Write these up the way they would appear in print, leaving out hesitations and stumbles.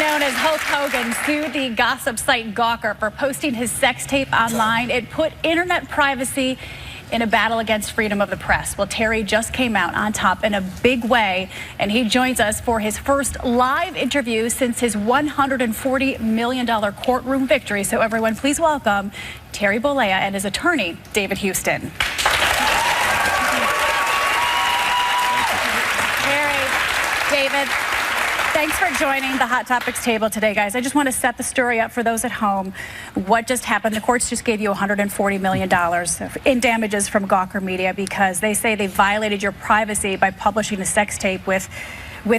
known as Hulk Hogan, sued the gossip site Gawker for posting his sex tape online. It put internet privacy in a battle against freedom of the press. Well, Terry just came out on top in a big way, and he joins us for his first live interview since his $140 million courtroom victory. So everyone, please welcome Terry Bollea and his attorney, David Houston. Terry, David, thanks for joining the Hot Topics table today, guys. I just want to set the story up for those at home. What just happened? The courts just gave you $140 million in damages from Gawker Media because they say they violated your privacy by publishing a sex tape with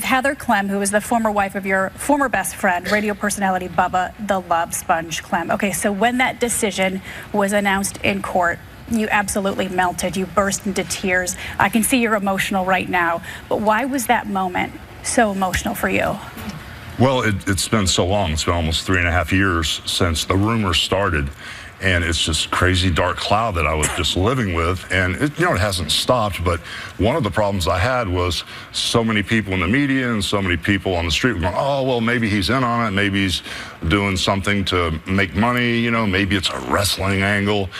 Heather Clem, who was the former wife of your former best friend, radio personality Bubba the Love Sponge Clem. Okay, so when that decision was announced in court, you absolutely melted. You burst into tears. I can see you're emotional right now. But why was that moment so emotional for you? Well, it's been so long. It's been almost 3.5 years since the rumors started, and it's just crazy dark cloud that I was just living with, and it hasn't stopped. But one of the problems I had was so many people in the media and so many people on the street were going, oh, well, maybe he's in on it, maybe he's doing something to make money, maybe it's a wrestling angle.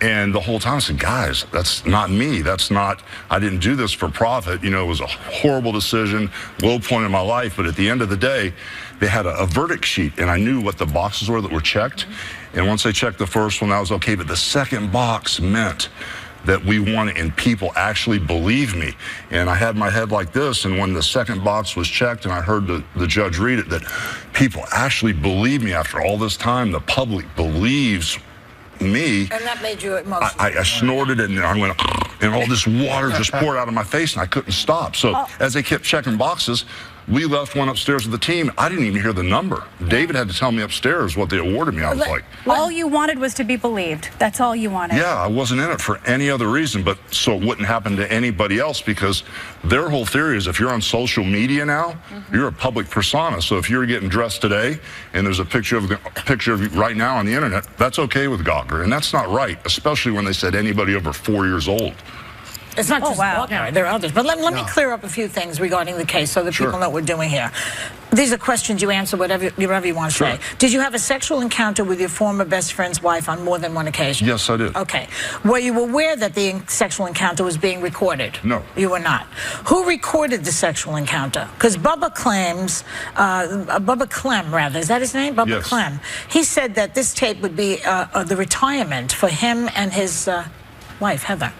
And the whole time I said, guys, that's not me. I didn't do this for profit. It was a horrible decision, low point in my life. But at the end of the day, they had a verdict sheet, and I knew what the boxes were that were checked. And once they checked the first one, that was okay. But the second box meant that we won, and people actually believed me. And I had my head like this, and when the second box was checked and I heard the judge read it, that people actually believe me after all this time. The public believes me. And that made you emotional. I snorted and I went, and all this water just poured out of my face, and I couldn't stop. So as they kept checking boxes, we left one upstairs with the team. I didn't even hear the number. David had to tell me upstairs what they awarded me. I was like, all you wanted was to be believed. That's all you wanted. Yeah, I wasn't in it for any other reason, but so it wouldn't happen to anybody else, because their whole theory is if you're on social media now, you're a public persona. So if you're getting dressed today and there's a picture of you right now on the internet, that's okay with Gawker, and that's not right, especially when they said anybody over 4 years old. It's not just Gawker, there are others. But let me clear up a few things regarding the case so that people know what we're doing here. These are questions you answer whatever you want to say. Did you have a sexual encounter with your former best friend's wife on more than one occasion? Yes, I did. Okay. Were you aware that the sexual encounter was being recorded? No. You were not. Who recorded the sexual encounter? Because Bubba claims, Bubba Clem, rather, is that his name? Bubba Clem. He said that this tape would be the retirement for him and his wife, Heather.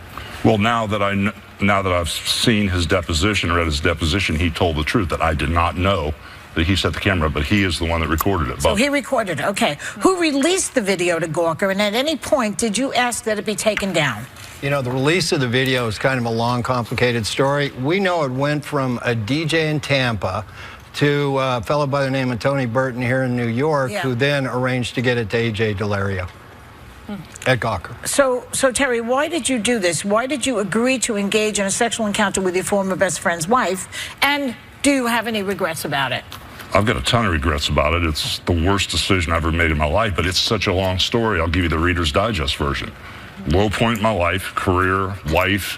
Well, now that I've seen his deposition, read his deposition, he told the truth, that I did not know that he set the camera, but he is the one that recorded it. So he recorded it, okay. Who released the video to Gawker, and at any point did you ask that it be taken down? The release of the video is kind of a long, complicated story. We know it went from a DJ in Tampa to a fellow by the name of Tony Burton here in New York, who then arranged to get it to AJ Delario at Gawker. So Terry, why did you do this? Why did you agree to engage in a sexual encounter with your former best friend's wife? And do you have any regrets about it? I've got a ton of regrets about it. It's the worst decision I've ever made in my life, but it's such a long story. I'll give you the Reader's Digest version. Low point in my life, career, wife,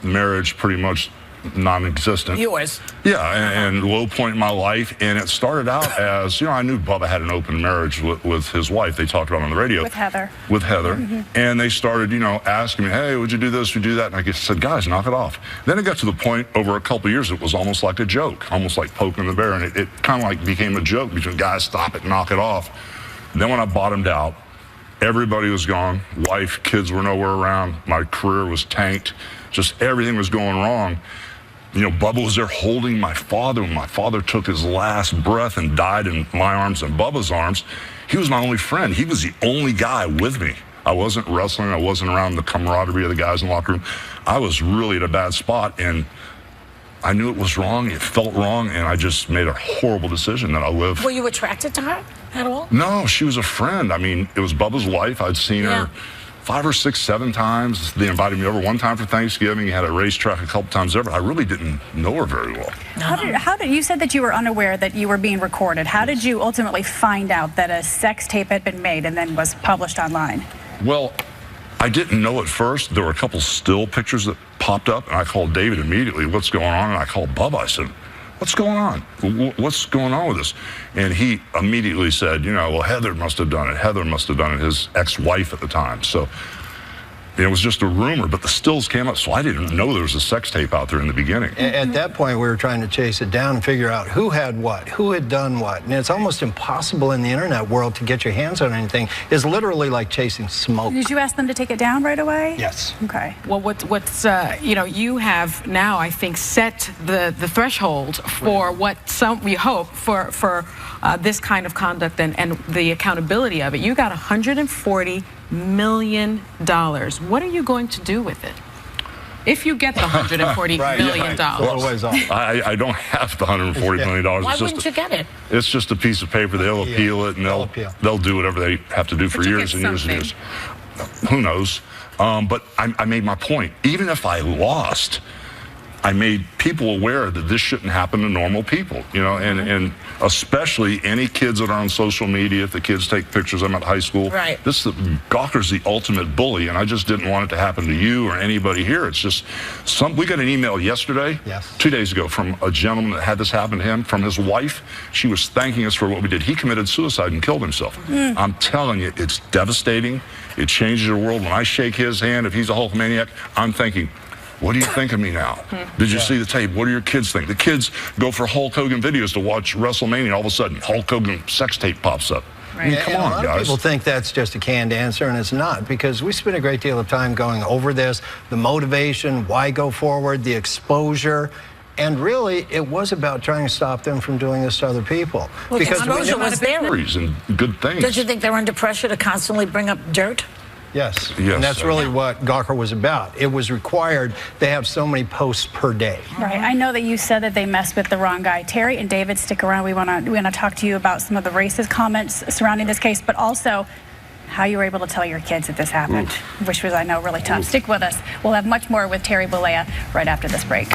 marriage, pretty much non-existent. Yours. Yeah, and low point in my life, and it started out as, I knew Bubba had an open marriage with his wife. They talked about it on the radio. With Heather. With Heather. And they started, asking me, hey, would you do this, would you do that? And I just said, guys, knock it off. Then it got to the point over a couple of years, it was almost like a joke, almost like poking the bear, and it kind of like became a joke between guys, stop it, knock it off. And then when I bottomed out, everybody was gone. Wife, kids were nowhere around. My career was tanked. Just everything was going wrong. Bubba was there holding my father when my father took his last breath and died in my arms and Bubba's arms. He was my only friend. He was the only guy with me. I wasn't wrestling. I wasn't around the camaraderie of the guys in the locker room. I was really at a bad spot, and I knew it was wrong. It felt wrong, and I just made a horrible decision that I live. Were you attracted to her at all? No, she was a friend. I mean, it was Bubba's wife. I'd seen her 5 or 6, 7 times. They invited me over one time for Thanksgiving. He had a racetrack a couple times over. I really didn't know her very well. How did you said that you were unaware that you were being recorded? How did you ultimately find out that a sex tape had been made and then was published online? Well, I didn't know at first. There were a couple still pictures that popped up, and I called David immediately. What's going on? And I called Bubba. I said, what's going on? What's going on with this? And he immediately said, well, Heather must have done it. Heather must have done it, his ex-wife at the time. So it was just a rumor, but the stills came up, so I didn't know there was a sex tape out there in the beginning. At that point, we were trying to chase it down and figure out who had what, who had done what. And it's almost impossible in the internet world to get your hands on anything. It's literally like chasing smoke. Did you ask them to take it down right away? Yes. Okay. Well, what's you have now, I think, set the threshold for what we hope for this kind of conduct and the accountability of it. You got $140 million. What are you going to do with it? If you get the $140 million. Well, I don't have the $140 million. Why wouldn't you get it? It's just a piece of paper. They'll appeal it, and they'll do whatever they have to do for years and years and years. Who knows? But I made my point. Even if I lost, I made people aware that this shouldn't happen to normal people, and especially any kids that are on social media. If the kids take pictures of them at high school, Gawker's the ultimate bully, and I just didn't want it to happen to you or anybody here. It's just we got an email yesterday, 2 days ago, from a gentleman that had this happen to him, from his wife. She was thanking us for what we did. He committed suicide and killed himself. I'm telling you, it's devastating. It changes your world. When I shake his hand, if he's a Hulkamaniac, I'm thinking, what do you think of me now? Did you see the tape? What do your kids think? The kids go for Hulk Hogan videos to watch WrestleMania. All of a sudden, Hulk Hogan sex tape pops up. I mean, come on, guys. A lot of people think that's just a canned answer, and it's not, because we spend a great deal of time going over this, the motivation, why go forward, the exposure. And really, it was about trying to stop them from doing this to other people. Well, because exposure was there. And good things. Don't you think they're under pressure to constantly bring up dirt? Yes, and that's really what Gawker was about. It was required they have so many posts per day. Right. I know that you said that they messed with the wrong guy. Terry and David, stick around. We want to talk to you about some of the racist comments surrounding this case, but also how you were able to tell your kids that this happened, which was, I know, really tough. Stick with us. We'll have much more with Terry Bollea right after this break.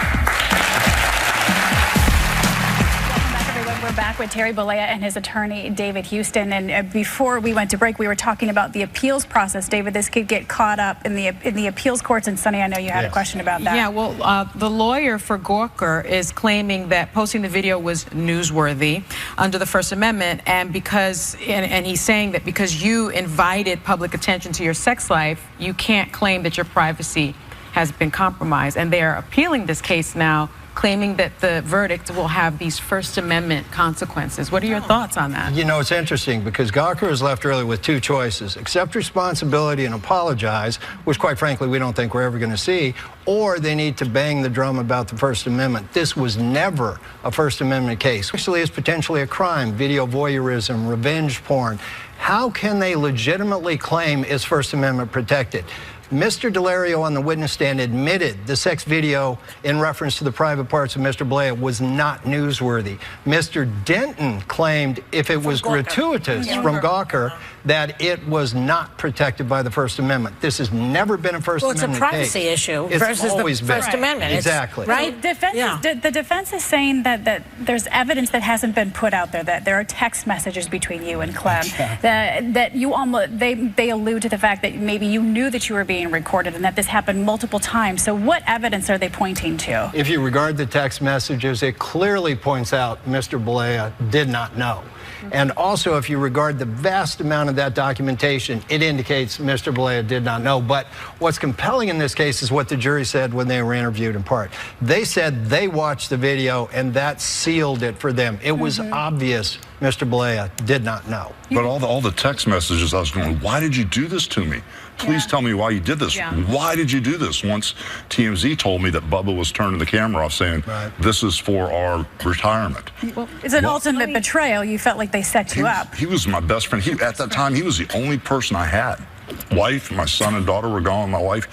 We're back with Terry Bollea and his attorney, David Houston. And before we went to break, we were talking about the appeals process. David, this could get caught up in the appeals courts. And Sonny, I know you had a question about that. Yeah, well, the lawyer for Gawker is claiming that posting the video was newsworthy under the First Amendment, and he's saying that because you invited public attention to your sex life, you can't claim that your privacy has been compromised. And they are appealing this case now, claiming that the verdict will have these First Amendment consequences. What are your thoughts on that? It's interesting because Gawker is left really with two choices: accept responsibility and apologize, which quite frankly we don't think we're ever going to see, or they need to bang the drum about the First Amendment. This was never a First Amendment case. Actually, it's potentially a crime: video voyeurism, revenge porn. How can they legitimately claim it's First Amendment protected? Mr. Delario on the witness stand admitted the sex video in reference to the private parts of Mr. Bollea was not newsworthy. Mr. Denton claimed if it was gratuitous from Gawker that it was not protected by the First Amendment. This has never been a First Amendment case. Well, it's a privacy issue versus the First Amendment. Exactly. Right? The defense is saying that there's evidence that hasn't been put out there, that there are text messages between you and Clem, that you almost, they allude to the fact that maybe you knew that you were being recorded and that this happened multiple times. So what evidence are they pointing to? If you regard the text messages, it clearly points out Mr. Bollea did not know. And also, if you regard the vast amount of that documentation, it indicates Mr. Bollea did not know. But what's compelling in this case is what the jury said when they were interviewed in part. They said they watched the video and that sealed it for them. It was obvious Mr. Bollea did not know. But all the text messages, I was going, why did you do this to me? Please tell me why you did this. Why did you do this? Once TMZ told me that Bubba was turning the camera off saying, this is for our retirement. Well, it's an ultimate betrayal. You felt like they set you up. He was my best friend. At that time, he was the only person I had. Wife, my son and daughter were gone, my wife.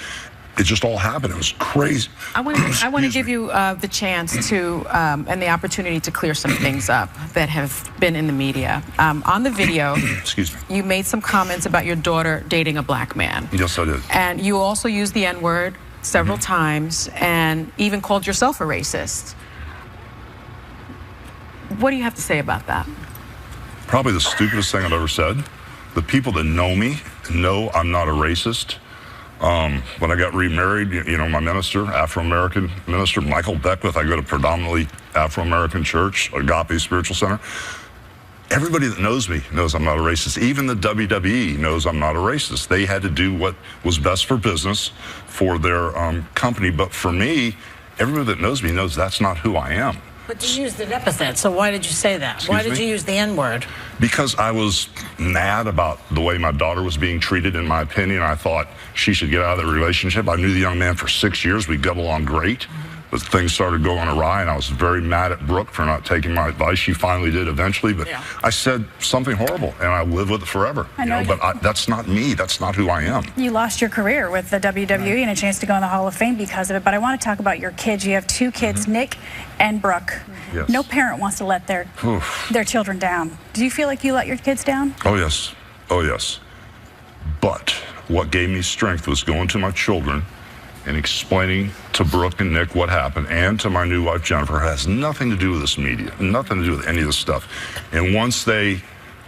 It just all happened. It was crazy. I want to give you the chance to and the opportunity to clear some things up that have been in the media. On the video, excuse me, you made some comments about your daughter dating a black man. Yes, I did. And you also used the N-word several times and even called yourself a racist. What do you have to say about that? Probably the stupidest thing I've ever said. The people that know me know I'm not a racist. When I got remarried, my minister, Afro-American minister, Michael Beckwith, I go to predominantly Afro-American church, Agape Spiritual Center. Everybody that knows me knows I'm not a racist. Even the WWE knows I'm not a racist. They had to do what was best for business, for their company. But for me, everybody that knows me knows that's not who I am. But you used an epithet, so why did you say that? Why did you use the N-word? Because I was mad about the way my daughter was being treated, in my opinion. I thought she should get out of the relationship. I knew the young man for 6 years. We got along great. But things started going awry, and I was very mad at Brooke for not taking my advice. She finally did eventually, but I said something horrible, and I live with it forever. But that's not me. That's not who I am. You lost your career with the WWE and a chance to go in the Hall of Fame because of it. But I want to talk about your kids. You have 2 kids, Nick and Brooke. Yes. No parent wants to let their children down. Do you feel like you let your kids down? Oh, yes. Oh, yes. But what gave me strength was going to my children and explaining to Brooke and Nick what happened, and to my new wife, Jennifer. It has nothing to do with this media, nothing to do with any of this stuff. And once they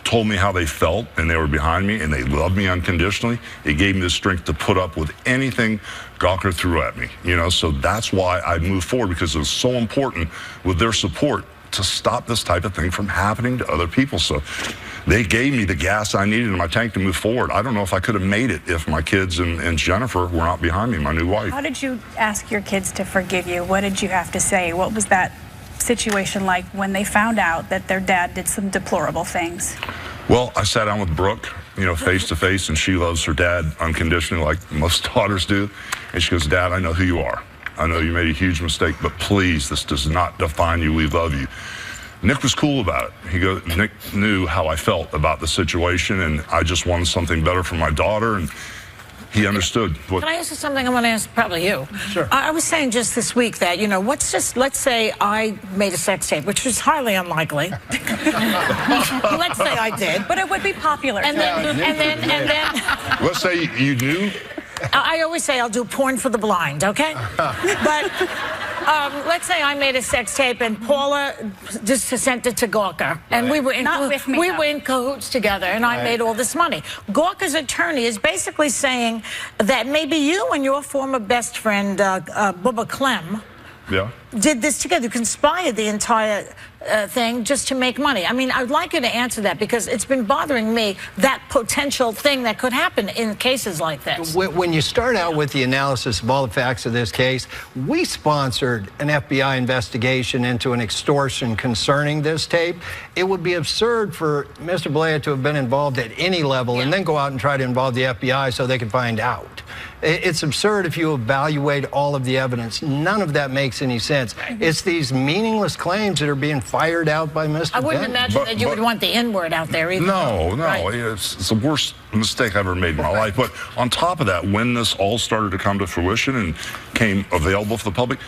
told me how they felt, and they were behind me, and they loved me unconditionally, it gave me the strength to put up with anything Gawker threw at me. So that's why I moved forward, because it was so important with their support to stop this type of thing from happening to other people. So they gave me the gas I needed in my tank to move forward. I don't know if I could have made it if my kids and Jennifer were not behind me, my new wife. How did you ask your kids to forgive you? What did you have to say? What was that situation like when they found out that their dad did some deplorable things? Well, I sat down with Brooke, face to face, and she loves her dad unconditionally like most daughters do. And she goes, Dad, I know who you are. I know you made a huge mistake, but please, this does not define you. We love you. Nick was cool about it. Nick knew how I felt about the situation, and I just wanted something better for my daughter, and he understood. Can I ask you something? I want to ask probably you. Sure. I was saying just this week that, let's say I made a sex tape, which is highly unlikely. Let's say I did. But it would be popular. And then Let's say you knew. I always say I'll do porn for the blind, okay? But let's say I made a sex tape and Paula just sent it to Gawker, and we were in cahoots together, and I made all this money. Gawker's attorney is basically saying that maybe you and your former best friend Bubba Clem did this together. You conspired the entire thing just to make money. I mean, I'd like you to answer that, because it's been bothering me, that potential thing that could happen in cases like this. When you start out with the analysis of all the facts of this case, we sponsored an FBI investigation into an extortion concerning this tape. It would be absurd for Mr. Blea to have been involved at any level and then go out and try to involve the FBI so they could find out. It's absurd if you evaluate all of the evidence. None of that makes any sense. It's these meaningless claims that are being fired out by Mr. I wouldn't imagine that you would want the N-word out there either. No. It's the worst mistake I've ever made in my life. But on top of that, when this all started to come to fruition and came available for the public,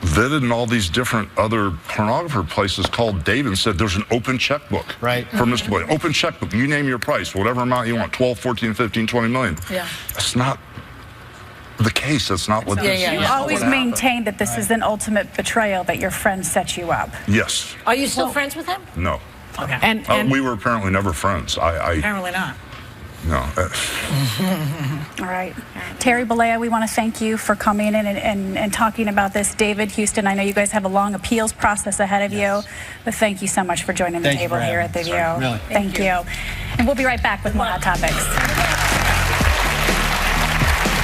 Vivid and all these different other pornographer places called David and said there's an open checkbook for Mr. Blea. Open checkbook. You name your price, whatever amount you want, 12, 14, 15, 20 million. Yeah. That's not the case. That's not what this is. You always maintain that this is an ultimate betrayal, that your friend set you up. Yes. Are you still friends with him? No. Okay. And we were apparently never friends. Apparently not. No. All right. Terry Bollea, we want to thank you for coming in and talking about this. David, Houston, I know you guys have a long appeals process ahead of you, but thank you so much for joining the table here at The View. Really. Thank you. And we'll be right back with more Hot Topics.